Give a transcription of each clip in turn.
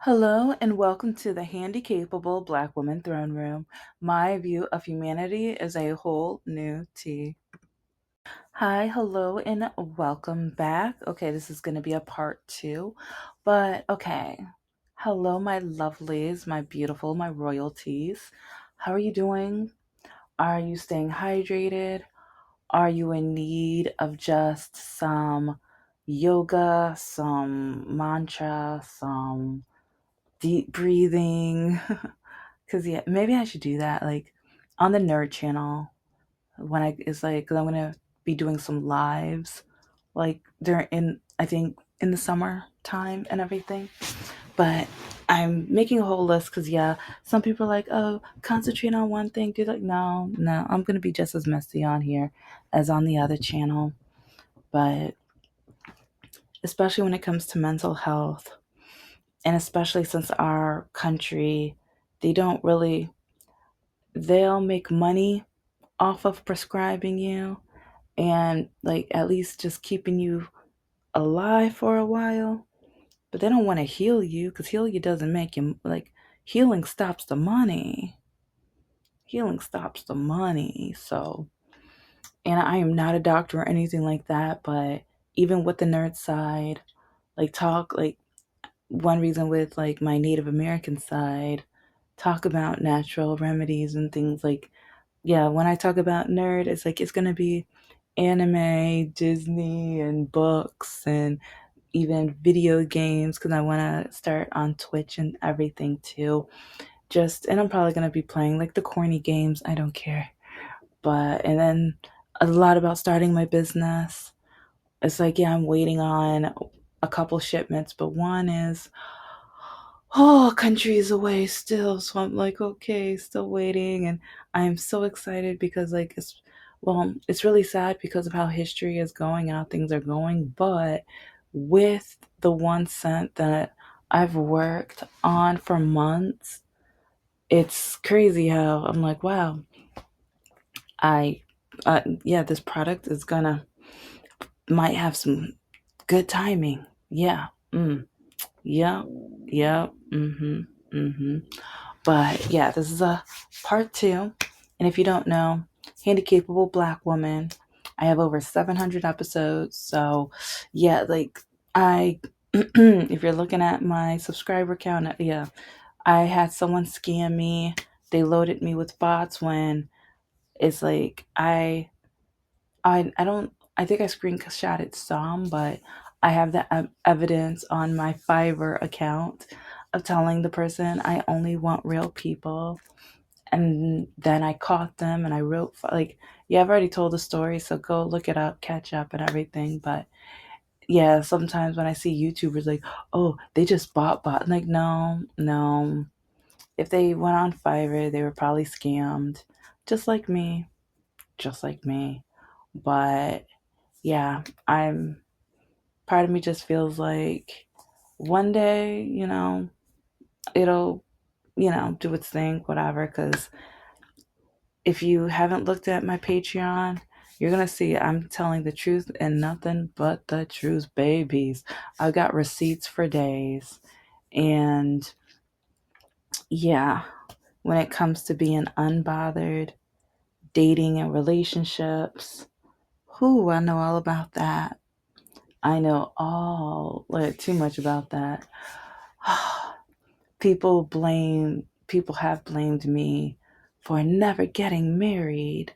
Hello and welcome to the Handicapable Black Woman Throne Room. My view of humanity is a whole new tea. Hi, hello, and welcome back. Okay, this is going to be a part two, but okay. Hello, my lovelies, my beautiful, my royalties. How are you doing? Are you staying hydrated? Are you in need of just some yoga, some mantra, some deep breathing? Cause yeah, maybe I should do that like on the Nerd channel when it's like, cause I'm gonna be doing some lives like during in I think in the summer time and everything. But I'm making a whole list because yeah, some people are like, oh, concentrate on one thing. Do like no, I'm gonna be just as messy on here as on the other channel. But especially when it comes to mental health, and especially since our country, they don't really they'll make money off of prescribing you and like at least just keeping you alive for a while, but they don't want to heal you because heal you doesn't make you like healing stops the money. Healing stops the money. So, and I am not a doctor or anything like that, but even with the nerd side, like talk like one reason with like my Native American side, talk about natural remedies and things like yeah, when I talk about nerd, it's like it's gonna be anime, Disney, and books, and even video games because I want to start on Twitch and everything too. And I'm probably gonna be playing like the corny games. I don't care. But and then a lot about starting my business. It's like yeah, I'm waiting on a couple shipments, but one is countries away still. So I'm like, okay, still waiting. And I'm so excited because, like, it's really sad because of how history is going and how things are going. But with the 1 cent that I've worked on for months, it's crazy how I'm like, wow, I, yeah, this product is gonna, might have some good timing. Yeah. Yeah. Yeah. But yeah, this is a part two. And if you don't know, Handicapable Black Woman, I have over 700 episodes. So yeah, like I, if you're looking at my subscriber count, yeah, I had someone scam me. They loaded me with bots when it's like I don't, I think I screenshotted some, but I have the evidence on my Fiverr account of telling the person I only want real people. And then I caught them and I wrote, like, yeah, I've already told the story, so go look it up, catch up, and everything. But yeah, sometimes when I see YouTubers like, oh, they just bot, I'm like, no, no. If they went on Fiverr, they were probably scammed, just like me, just like me. But yeah, I'm part of me just feels like one day, it'll, do its thing, whatever. Because if you haven't looked at my Patreon, you're going to see I'm telling the truth and nothing but the truth, babies. I've got receipts for days. And yeah, when it comes to being unbothered, dating and relationships, I know all about that. I know all, like, too much about that. People have blamed me for never getting married.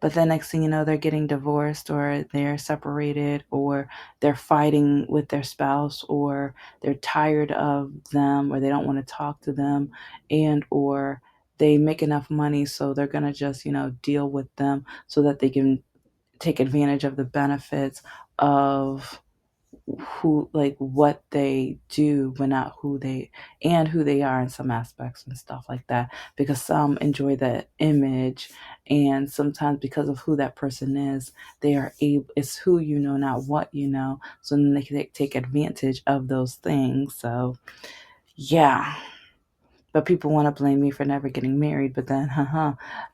But the next thing you know, they're getting divorced or they're separated or they're fighting with their spouse or they're tired of them or they don't want to talk to them and or they make enough money so they're going to just, deal with them so that they can take advantage of the benefits of who like what they do but not who they are in some aspects and stuff like that because some enjoy the image and sometimes because of who that person is they are able it's who you know not what you know so then they can take advantage of those things. So yeah, but people want to blame me for never getting married. But then,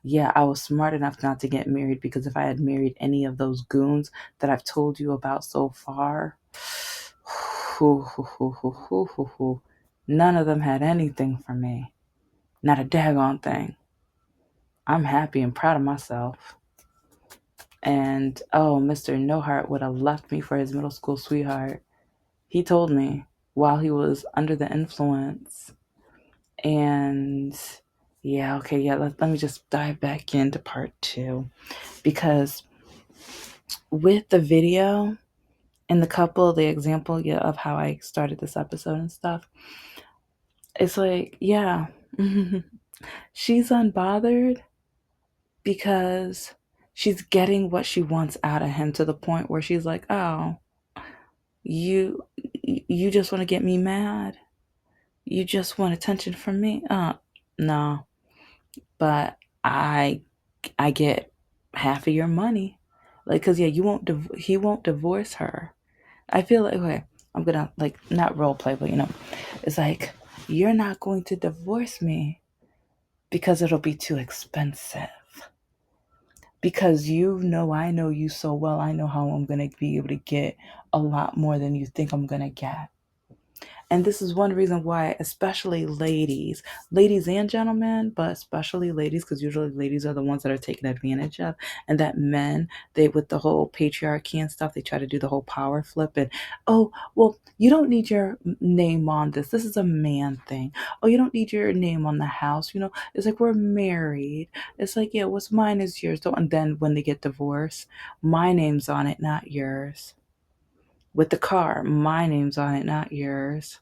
yeah, I was smart enough not to get married because if I had married any of those goons that I've told you about so far, None of them had anything for me. Not a daggone thing. I'm happy and proud of myself. And oh, Mr. No Heart would have left me for his middle school sweetheart. He told me while he was under the influence. And yeah, okay, yeah, let me just dive back into part two. Because with the video and the couple, the example of how I started this episode and stuff, it's like, yeah, she's unbothered because she's getting what she wants out of him to the point where she's like, oh, you just want to get me mad? You just want attention from me? No. But I get half of your money. Like, cause yeah, he won't divorce her. I feel like, okay, I'm gonna like not role play, but it's like, you're not going to divorce me because it'll be too expensive. Because I know you so well, I know how I'm gonna be able to get a lot more than you think I'm gonna get. And this is one reason why, especially ladies and gentlemen, but especially ladies, because usually ladies are the ones that are taken advantage of. And that men, with the whole patriarchy and stuff, they try to do the whole power flip. And, oh, well, you don't need your name on this. This is a man thing. Oh, you don't need your name on the house. It's like we're married. It's like, yeah, what's mine is yours. And then when they get divorced, my name's on it, not yours. With the car, my name's on it, not yours.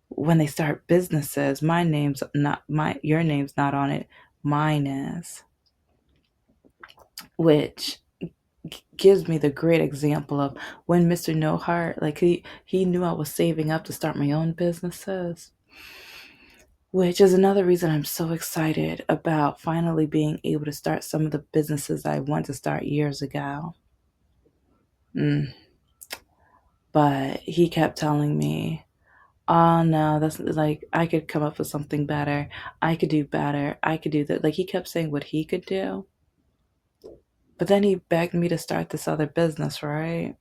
When they start businesses, your name's not on it, mine is. Which gives me the great example of when Mr. No Heart, like he knew I was saving up to start my own businesses. Which is another reason I'm so excited about finally being able to start some of the businesses I wanted to start years ago. But he kept telling me, oh no, that's like, I could come up with something better. I could do better. I could do that. Like, he kept saying what he could do. But then he begged me to start this other business, right?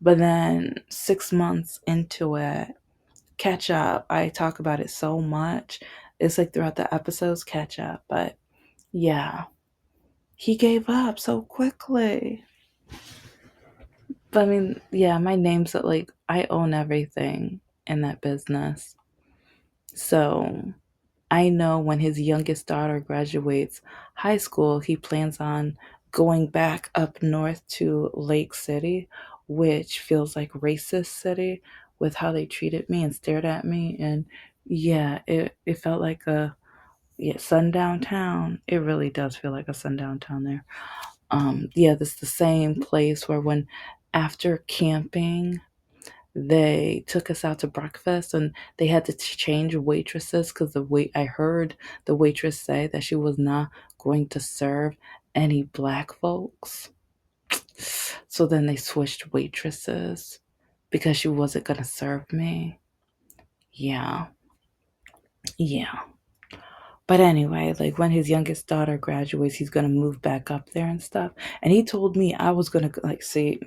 But then 6 months into it, catch up. I talk about it so much. It's like throughout the episodes, catch up. But yeah, he gave up so quickly. But I mean, yeah, my name's like, I own everything in that business. So I know when his youngest daughter graduates high school, he plans on going back up north to Lake City, which feels like racist city with how they treated me and stared at me. And yeah, it felt like a sundown town. It really does feel like a sundown town there. Yeah, this is the same place where when after camping they took us out to breakfast and they had to change waitresses because I heard the waitress say that she was not going to serve any black folks. So then they switched waitresses because she wasn't going to serve me. Yeah. Yeah. But anyway, like when his youngest daughter graduates, he's gonna move back up there and stuff. And he told me I was gonna like see.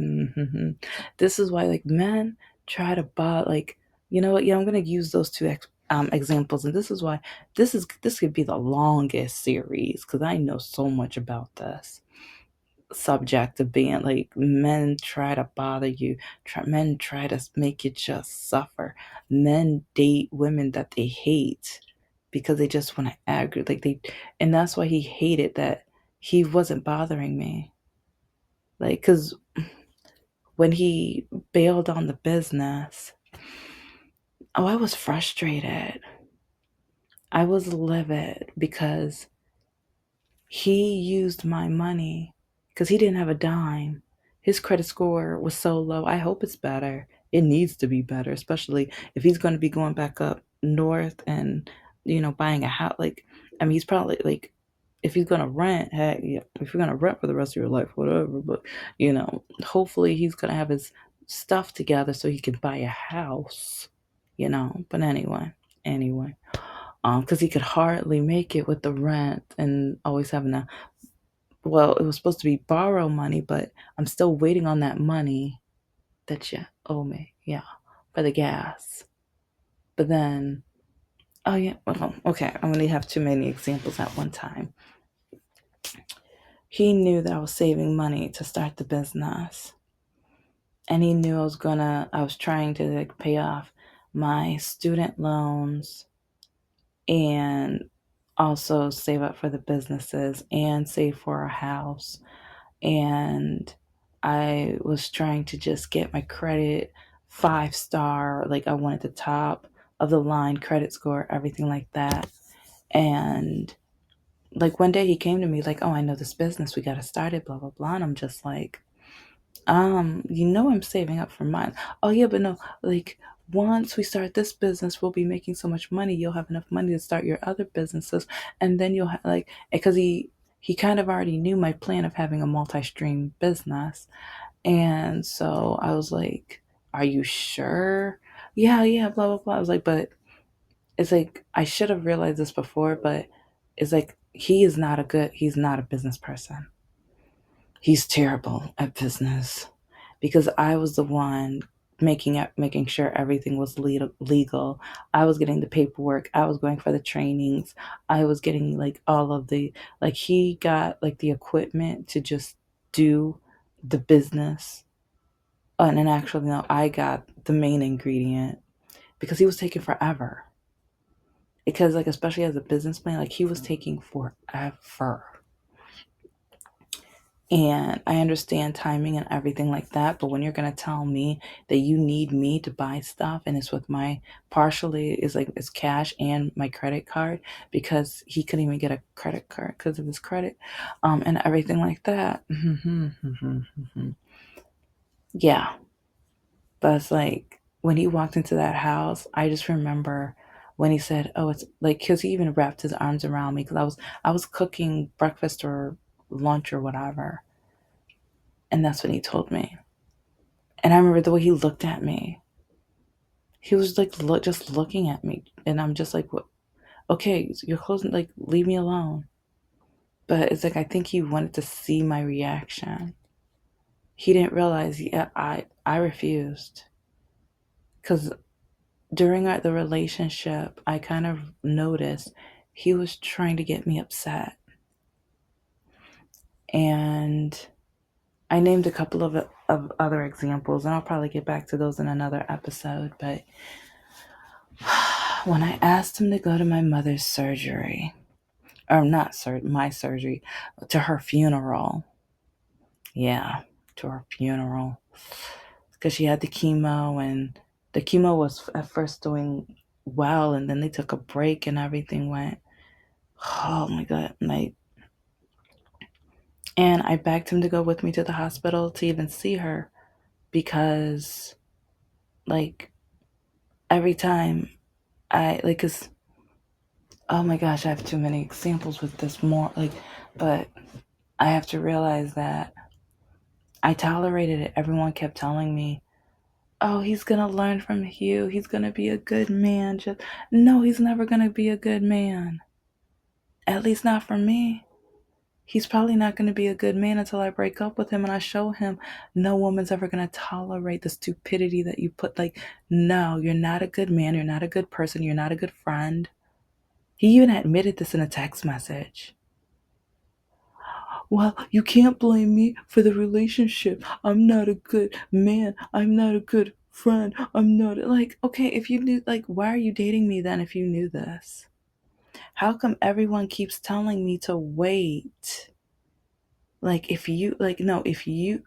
This is why like men try to buy like, you know what? Yeah, I'm gonna use those two examples, and this is why this could be the longest series because I know so much about this subject of being like, men try to bother you, men try to make you just suffer, men date women that they hate because they just want to aggravate, and that's why he hated that he wasn't bothering me, like, because when he bailed on the business, oh, I was frustrated, I was livid because he used my money because he didn't have a dime. His credit score was so low. I hope it's better. It needs to be better, especially if he's going to be going back up north and, buying a house. Like, I mean, he's probably like, if he's going to rent, heck, yeah, if you're going to rent for the rest of your life, whatever. But, hopefully he's going to have his stuff together so he can buy a house, But anyway. Because he could hardly make it with the rent and always having to, well, it was supposed to be borrow money, but I'm still waiting on that money that you owe me, yeah, for the gas. But then, oh yeah, well, okay, I'm going to have too many examples at one time. He knew that I was saving money to start the business. And he knew I was trying to like pay off my student loans and also save up for the businesses and save for a house. And I was trying to just get my credit 5-star, like I wanted the top of the line credit score, everything like that. And like one day he came to me like, "Oh, I know this business, we got to start it, blah blah blah." And I'm just like, I'm saving up for mine. Oh yeah, but no, like once we start this business, we'll be making so much money. You'll have enough money to start your other businesses, and then you'll have like, because he kind of already knew my plan of having a multi-stream business, and so I was like, "Are you sure?" Yeah, yeah, blah blah blah. I was like, but it's like I should have realized this before, but it's like he's not a business person. He's terrible at business because I was the one making sure everything was legal. I was getting the paperwork. I was going for the trainings. I was getting like all of the like he got like the equipment to just do the business. And then actually no, I got the main ingredient because he was taking forever. Because like especially as a business plan, like he was taking forever. And I understand timing and everything like that, but when you're gonna tell me that you need me to buy stuff and it's with my partially is like it's cash and my credit card because he couldn't even get a credit card because of his credit, and everything like that. Yeah, but it's like when he walked into that house, I just remember when he said, "Oh, it's like," because he even wrapped his arms around me because I was cooking breakfast or lunch or whatever, and that's when he told me. And I remember the way he looked at me. He was like just looking at me, and I'm just like, "What? Okay, you're closing. Like, leave me alone." But it's like I think he wanted to see my reaction. He didn't realize. Yeah, I refused because during the relationship, I kind of noticed he was trying to get me upset, and I named a couple of other examples, and I'll probably get back to those in another episode. But when I asked him to go to my mother's surgery, or not my surgery, to her funeral. Yeah, to her funeral. Because she had the chemo, and the chemo was at first doing well, and then they took a break, and everything went, oh my God. And I begged him to go with me to the hospital to even see her because, like, every time because, oh my gosh, I have too many examples with this more, like, but I have to realize that I tolerated it. Everyone kept telling me, "Oh, he's gonna learn from Hugh. He's gonna be a good man." Just no, he's never gonna be a good man. At least not for me. He's probably not gonna be a good man until I break up with him and I show him no woman's ever gonna tolerate the stupidity that you put. Like, no, you're not a good man. You're not a good person. You're not a good friend. He even admitted this in a text message. "Well, you can't blame me for the relationship. I'm not a good man. I'm not a good friend. I'm not like, okay, if you knew, like, why are you dating me then if you knew this? How come everyone keeps telling me to wait? Like, if you, like, no, if you,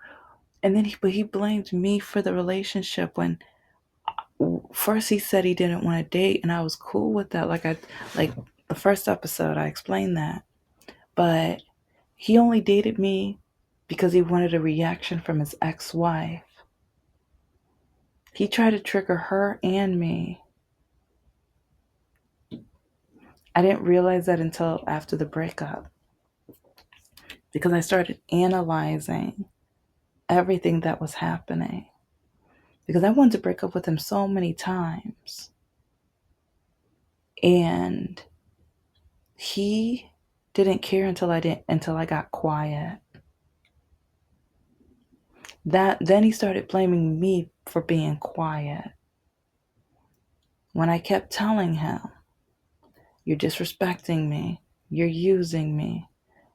and then but he blamed me for the relationship when first he said he didn't want to date, and I was cool with that. Like the first episode, I explained that. But he only dated me because he wanted a reaction from his ex-wife. He tried to trigger her and me. I didn't realize that until after the breakup because I started analyzing everything that was happening because I wanted to break up with him so many times. And he didn't care until I got quiet. Then he started blaming me for being quiet. When I kept telling him, you're disrespecting me, you're using me,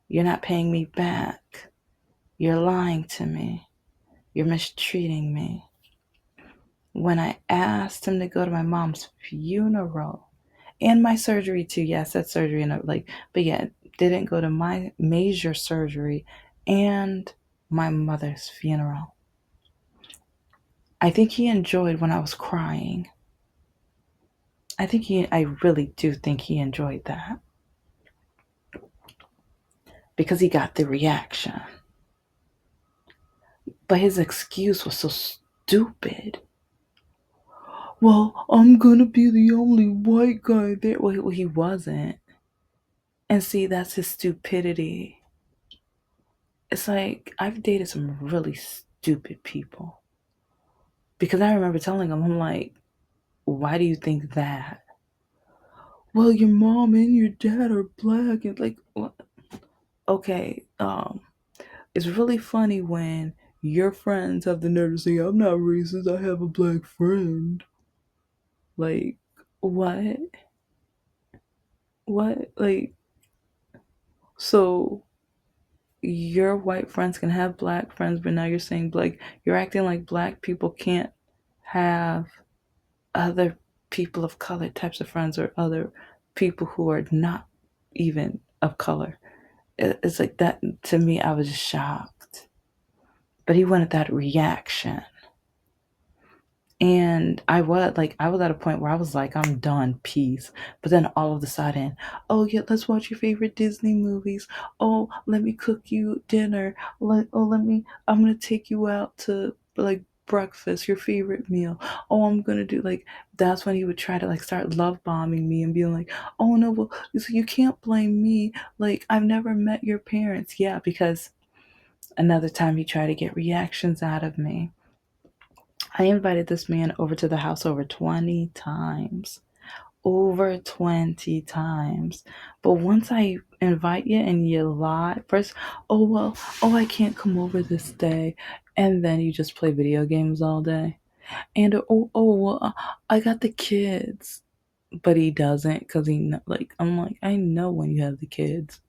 you're not paying me back, you're lying to me, you're mistreating me. When I asked him to go to my mom's funeral and my surgery too, yes, that's surgery and like, but yeah, didn't go to my major surgery and my mother's funeral. I think he enjoyed when I was crying. I really do think he enjoyed that because he got the reaction. But his excuse was so stupid. Well, I'm gonna be the only white guy there. Well, he wasn't. And see, that's his stupidity. It's like, I've dated some really stupid people. Because I remember telling him, I'm like, why do you think that? Well, your mom and your dad are black. And like, what? Okay, it's really funny when your friends have the nerve to say, I'm not racist, I have a black friend. Like, what? What? Like, so your white friends can have black friends, but now you're saying black, you're acting like black people can't have other people of color types of friends or other people who are not even of color. It's like that to me, I was just shocked. But he wanted that reaction. And I was at a point where I was like, I'm done, peace. But then all of a sudden, oh yeah, let's watch your favorite Disney movies. Oh, let me cook you dinner. I'm gonna take you out to like breakfast, your favorite meal. Oh, I'm gonna do like that's when he would try to like start love bombing me and being like, oh no, well, so you can't blame me. Like I've never met your parents. Yeah, because another time he tried to get reactions out of me. I invited this man over to the house over 20 times. Over 20 times. But once I invite you and you lie, first, oh, well, oh, I can't come over this day. And then you just play video games all day. And, well, I got the kids. But he doesn't because like, I'm like, I know when you have the kids.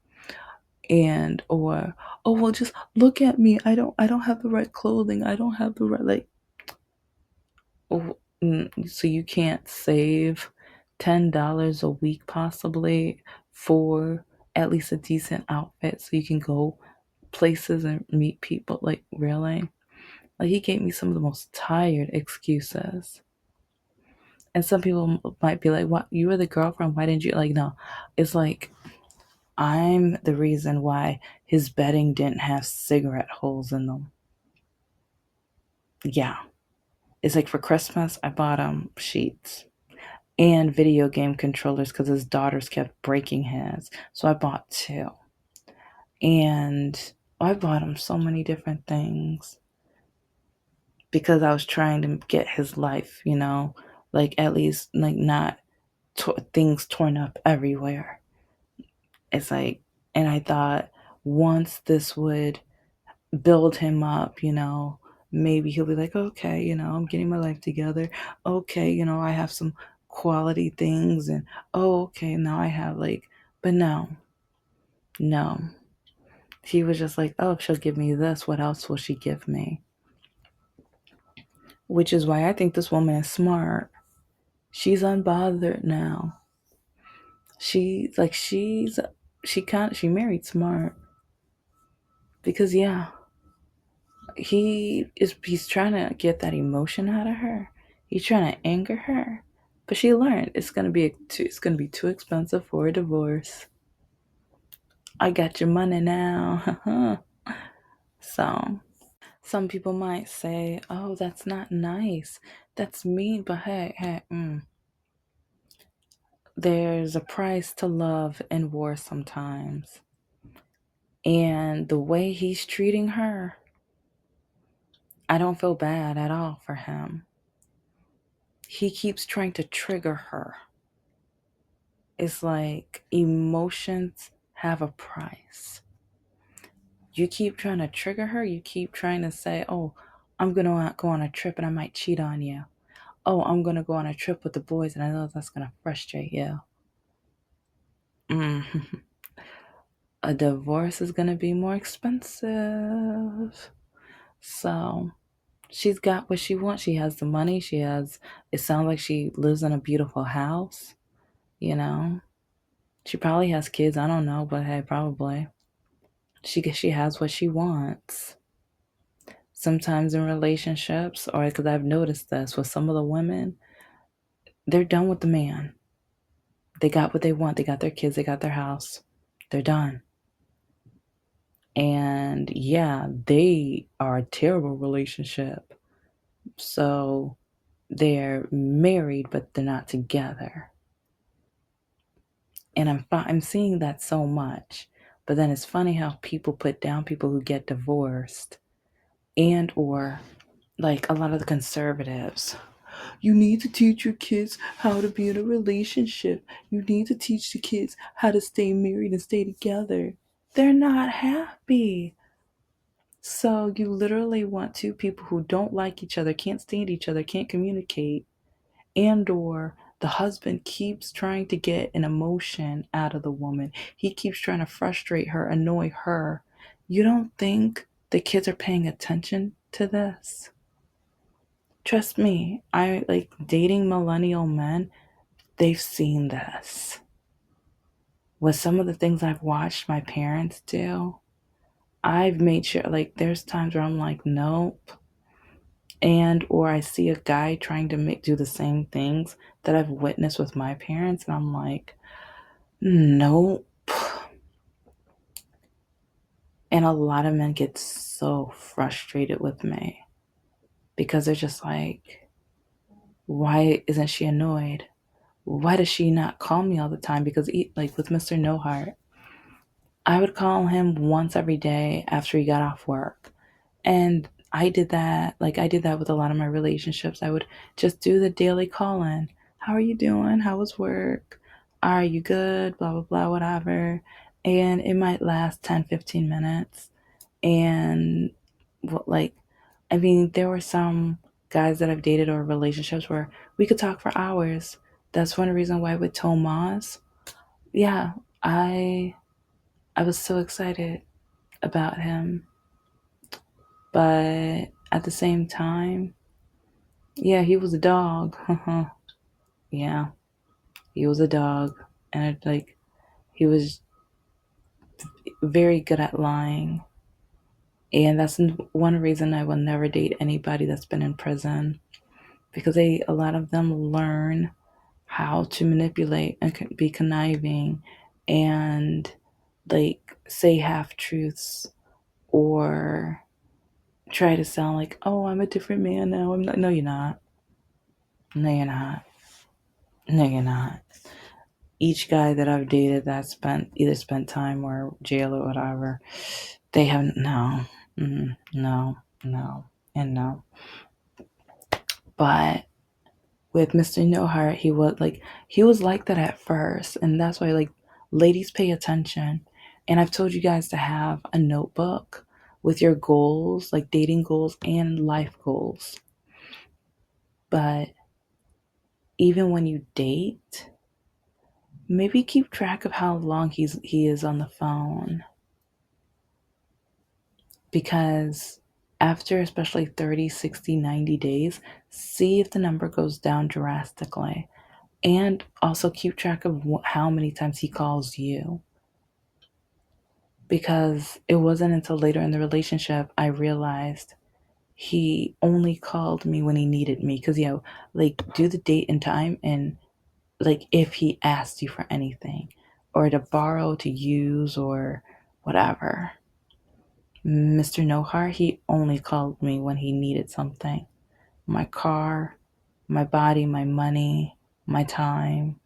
And, or, oh, well, just look at me. I don't have the right clothing. I don't have the right, like, so you can't save $10 a week possibly for at least a decent outfit so you can go places and meet people. Like, really? Like, he gave me some of the most tired excuses. And some people might be like, what, you were the girlfriend, why didn't you, like, no. It's like, I'm the reason why his bedding didn't have cigarette holes in them. Yeah. It's like for Christmas I bought him sheets and video game controllers because his daughters kept breaking his. So I bought two. And I bought him so many different things because I was trying to get his life, like at least like not things torn up everywhere. It's like, and I thought once this would build him up, maybe he'll be like, okay, I'm getting my life together. Okay, I have some quality things and oh, okay, now I have like, but no, no. He was just like, oh, if she'll give me this, what else will she give me? Which is why I think this woman is smart. She's unbothered now. She married smart because yeah, he's trying to get that emotion out of her. He's trying to anger her. But she learned it's gonna be too expensive for a divorce. I got your money now. So some people might say, "Oh, that's not nice. That's mean." But hey, there's a price to love and war sometimes. And the way he's treating her, I don't feel bad at all for him. He keeps trying to trigger her. It's like emotions have a price. You keep trying to trigger her. You keep trying to say, oh, I'm going to go on a trip and I might cheat on you. Oh, I'm going to go on a trip with the boys and I know that's going to frustrate you. Mm. A divorce is going to be more expensive. So she's got what she wants. She has the money. It sounds like she lives in a beautiful house, you know. She probably has kids. I don't know, but hey, probably. She has what she wants. Sometimes in relationships, or because I've noticed this with some of the women, they're done with the man. They got what they want. They got their kids. They got their house. They're done. And yeah, they are a terrible relationship. So they're married, but they're not together. And I'm seeing that so much. But then it's funny how people put down people who get divorced, and or like a lot of the conservatives. You need to teach your kids how to be in a relationship. You need to teach the kids how to stay married and stay together. They're not happy. So you literally want two people who don't like each other, can't stand each other, can't communicate, and or the husband keeps trying to get an emotion out of the woman. He keeps trying to frustrate her, annoy her. You don't think the kids are paying attention to this? Trust me, I like dating millennial men, they've seen this. With some of the things I've watched my parents do, I've made sure, like, there's times where I'm like, nope. And, or I see a guy trying to do the same things that I've witnessed with my parents, and I'm like, nope. And a lot of men get so frustrated with me because they're just like, why isn't she annoyed? Why does she not call me all the time? Because, like with Mr. No Heart, I would call him once every day after he got off work. And I did that with a lot of my relationships. I would just do the daily call in. How are you doing? How was work? Are you good? Blah, blah, blah, whatever. And it might last 10, 15 minutes. And what, like, I mean, there were some guys that I've dated or relationships where we could talk for hours. That's one reason why with Tomas, yeah, I was so excited about him. But at the same time, yeah, he was a dog. Yeah, he was a dog. And like, he was very good at lying. And that's one reason I will never date anybody that's been in prison, because a lot of them learn how to manipulate and be conniving and like say half truths or try to sound like, oh, I'm a different man now. I'm not. No, you're not. No, you're not. No, you're not. Each guy that I've dated that spent time or jail or whatever, they haven't. No, no, no, and no. But with Mr. No Heart, he was like that at first, and that's why like ladies pay attention. And I've told you guys to have a notebook with your goals, like dating goals and life goals. But even when you date, maybe keep track of how long he is on the phone, because after especially 30, 60, 90 days, see if the number goes down drastically. And also keep track of how many times he calls you. Because it wasn't until later in the relationship I realized he only called me when he needed me. Because, like, do the date and time, and, like, if he asked you for anything or to borrow, to use, or whatever. Mr. No Heart, he only called me when he needed something. My car, my body, my money, my time.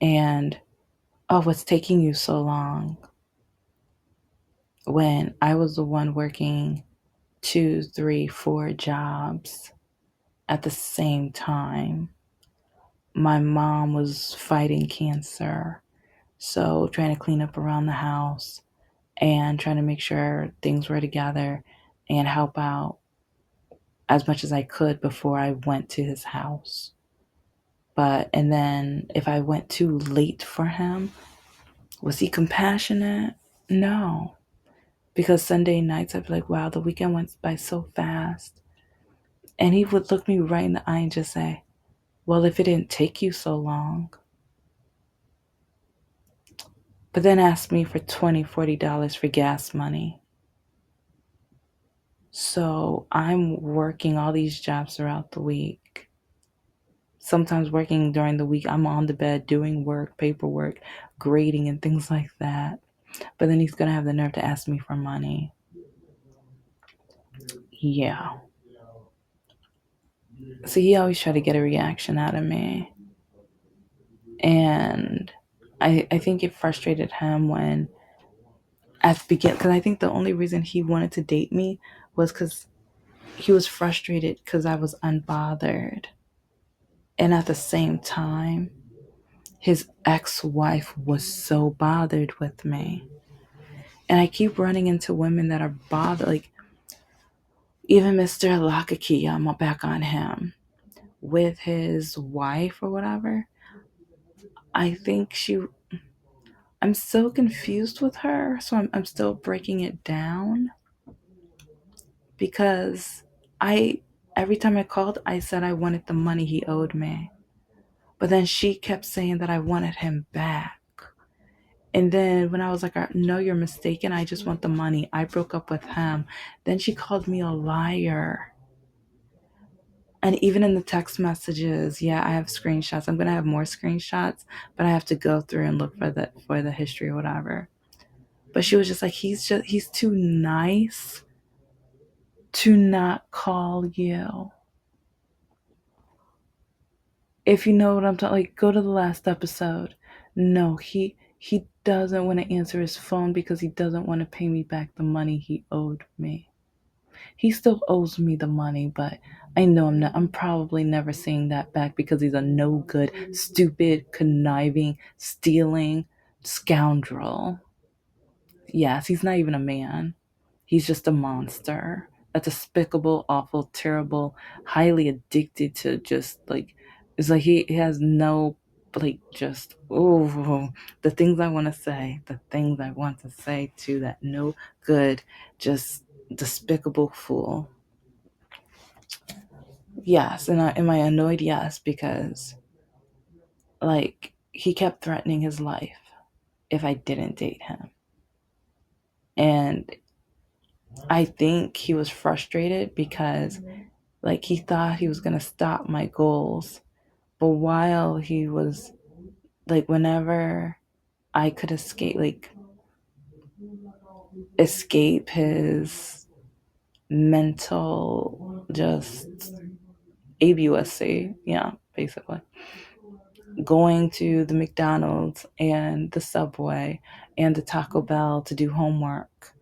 And, oh, what's taking you so long? When I was the one working 2, 3, 4 jobs at the same time. My mom was fighting cancer, so trying to clean up around the house and trying to make sure things were together and help out as much as I could before I went to his house. And then if I went too late for him, was he compassionate? No. Because Sunday nights I'd be like, wow, the weekend went by so fast. And he would look me right in the eye and just say, well, if it didn't take you so long. But then ask me for $20, $40 for gas money. So I'm working all these jobs throughout the week. Sometimes working during the week, I'm on the bed doing work, paperwork, grading, and things like that. But then he's going to have the nerve to ask me for money. Yeah. So he always tried to get a reaction out of me. And I think it frustrated him when at the beginning, because I think the only reason he wanted to date me was because he was frustrated because I was unbothered. And at the same time, his ex-wife was so bothered with me. And I keep running into women that are bothered. Like, even Mr. Lakaki, I'm back on him with his wife or whatever. I think I'm so confused with her. So I'm still breaking it down because every time I called, I said I wanted the money he owed me. But then she kept saying that I wanted him back. And then when I was like, no, you're mistaken. I just want the money. I broke up with him. Then she called me a liar. And even in the text messages, yeah, I have screenshots. I'm going to have more screenshots, but I have to go through and look for the history or whatever. But she was just like, he's too nice to not call you. If you know what I'm talking, like, go to the last episode. No, he doesn't want to answer his phone because he doesn't want to pay me back the money he owed me. He still owes me the money, but I know I'm probably never seeing that back because he's a no good, stupid, conniving, stealing scoundrel. Yes, he's not even a man. He's just a monster. A despicable, awful, terrible, highly addicted to just like, it's like he has no, like, just, oh, the things I want to say to that no good, just despicable fool. Yes, and am I annoyed? Yes, because, like, he kept threatening his life if I didn't date him. And I think he was frustrated because, like, he thought he was going to stop my goals. But while he was, like, whenever I could escape his mental, just abusc, yeah, basically, going to the McDonald's and the Subway and the Taco Bell to do homework,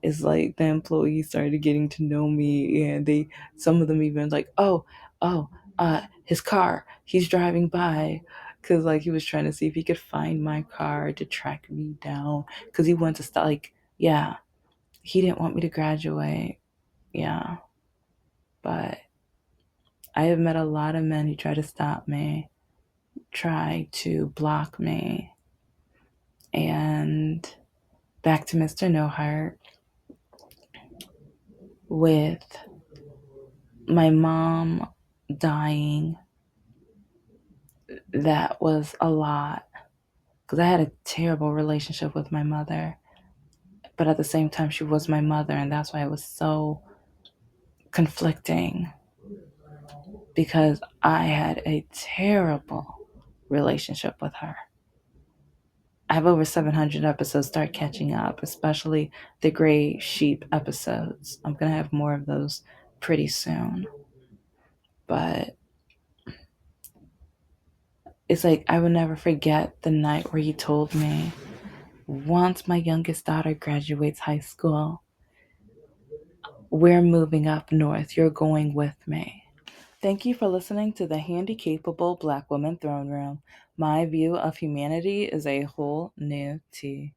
is like the employees started getting to know me, and some of them even like, his car, he's driving by, because, like, he was trying to see if he could find my car to track me down because he wanted to start, like, yeah, he didn't want me to graduate. Yeah, but I have met a lot of men who try to stop me, try to block me. And back to Mr. No Heart, with my mom dying, that was a lot because I had a terrible relationship with my mother. But at the same time, she was my mother, and that's why it was so conflicting, because I had a terrible relationship with her. I have over 700 episodes. Start catching up, especially the Gray Sheep episodes. I'm going to have more of those pretty soon. But it's like, I will never forget the night where he told me, once my youngest daughter graduates high school, we're moving up north. You're going with me. Thank you for listening to the Handicapable Black Woman Throne Room. My view of humanity is a whole new tea.